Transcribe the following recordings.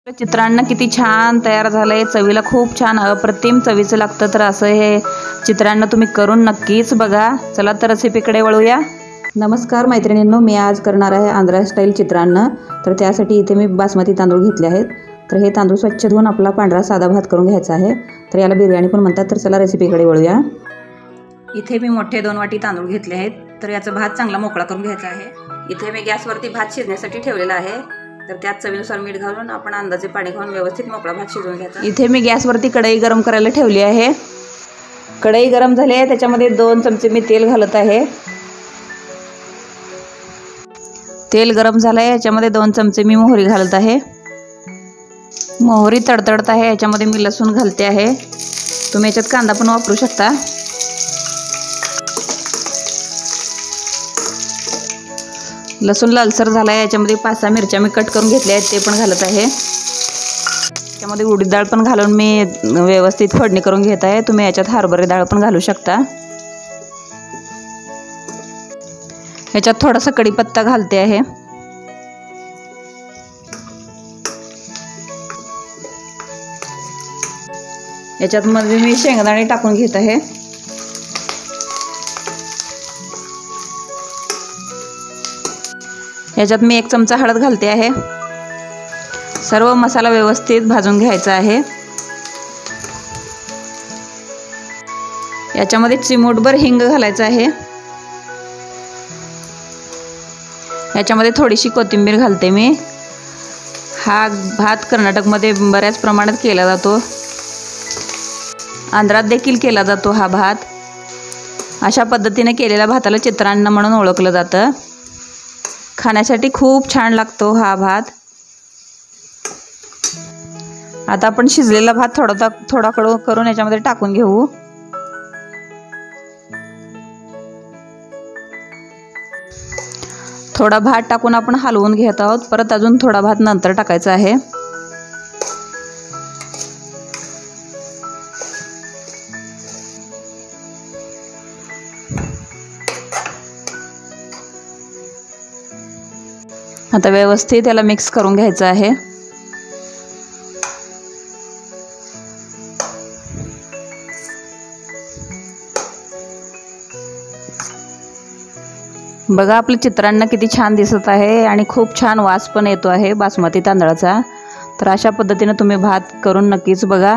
चित्रान्न किती छान तयार झालंय, चवीला खूप छान अप्रतिम चवीचं लागतं। तर असं हे चित्रान्न तुम्ही करून नक्कीच बघा। चला तर रेसिपीकडे वळूया। नमस्कार मैत्रिणींनो, मी आज करणार आहे आंध्रा स्टाईल चित्रान्न। तर त्यासाठी इथे मी बासमती तांदूळ घेतले आहेत। तर हे तांदूळ स्वच्छ धुवून आपला पांढरा साधा भात करून घ्यायचा आहे। तर याला बिर्याणी पण म्हणतात। तर चला रेसिपीकडे वळूया। इथे मी मोठे 2 वाटी तांदूळ घेतले आहेत। तर याचा भात चांगला मोकळा करून घ्यायचा आहे। इथे मी गॅसवरती भात शिजण्यासाठी ठेवलेला आहे। तर त्यात चवीनुसार मीठ घालून आपण अंदाजे पाणी घालून व्यवस्थित मोकळा भात शिजवून घ्यायचा। इथे मी गॅसवरती कढई गरम करायला ठेवली आहे। कढई गरम झाली आहे, त्याच्यामध्ये 2 चमचे मी तेल घालत आहे। तेल गरम झालं आहे, याच्यामध्ये 2 चमचे मी मोहरी घालत आहे। मोहरी तडतडत आहे, याच्यामध्ये मी लसूण घालते आहे। तुम्ही याच्यात कांदा पण वापरू शकता। लसूण लालसर झाला आहे, याच्यामध्ये 5-6 मिरच्या मी कट करून घेतल्या आहेत, ते पण घालत आहे। त्यामध्ये उडीद डाळ पण घालून मी व्यवस्थित फोडणी करून घेत आहे। तुम्ही याच्यात हरभरा डाळ पण घालू शकता। याच्यात थोडासा कढीपत्ता घालते आहे। याच्यात मध्ये मी शेंगदाणे टाकून घेत आहे। याच्यात मी 1 चमचा हळद घालते आहे। सर्व मसाला व्यवस्थित भाजून घ्यायचा आहे। याच्यामध्ये चिमूटभर हिंग घालायचं आहे। याच्यामध्ये थोडीशी कोथिंबीर घालते मी। हा भात कर्नाटकमध्ये बऱ्याच प्रमाणात केला जातो। आंध्रात देखील केला जातो हा भात। अशा पद्धतीने केलेल्या भाताला चित्रान्न म्हणून ओळखलं जातं। खाण्यासाठी खूप छान लागतो हा भात। आता आपण शिजलेला भात थोडा करून याच्यामध्ये टाकून घेऊ। थोडा भात टाकून आपण हलवून घेत आहोत। परत अजून थोडा भात नंतर टाकायचा आहे। आता व्यवस्थित याला मिक्स करून घ्यायचं आहे। बघा आपलं चित्रान्न किती छान दिसत आहे आणि खूप छान वास पण येतो आहे बासमती तांदळाचा। तर अशा पद्धतीने तुम्ही भात करून नक्कीच बघा।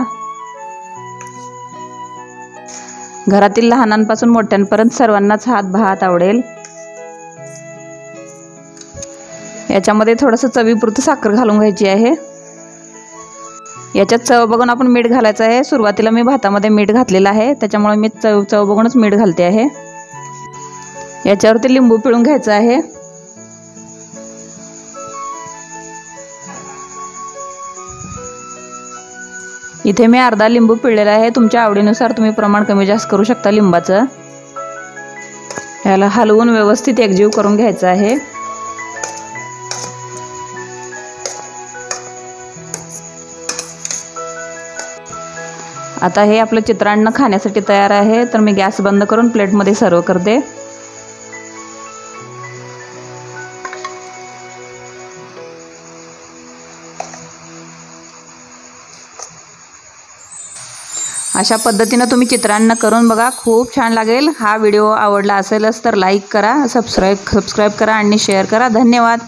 घरातील लहानांपासून मोठ्यांपर्यंत सर्वांनाच हा भात आवडेल। याच्यामध्ये थोडंसं चवीपुरतं साखर घालून घ्यायची आहे। याच्यात चव बघून आपण मीठ घालायचं आहे। सुरुवातीला मी भातामध्ये मीठ घातलेलं आहे, त्याच्यामुळे मी चव बघूनच मीठ घालते आहे। याच्यावरती लिंबू पिळून घ्यायचं आहे। इथे मी अर्धा लिंबू पिळलेला आहे। तुमच्या आवडीनुसार तुम्ही प्रमाण कमी जास्त करू शकता लिंबाचं। याला हलवून व्यवस्थित एकजीव करून घ्यायचं आहे। आता हे आपलं चित्रान्न खाण्यासाठी तयार आहे। तर मी गॅस बंद करून प्लेटमध्ये सर्व करते। अशा पद्धतीने तुम्ही चित्रान्न करून बघा, खूप छान लागेल। हा व्हिडिओ आवडला असेलच तर लाईक करा, सबस्क्राईब करा आणि शेअर करा। धन्यवाद।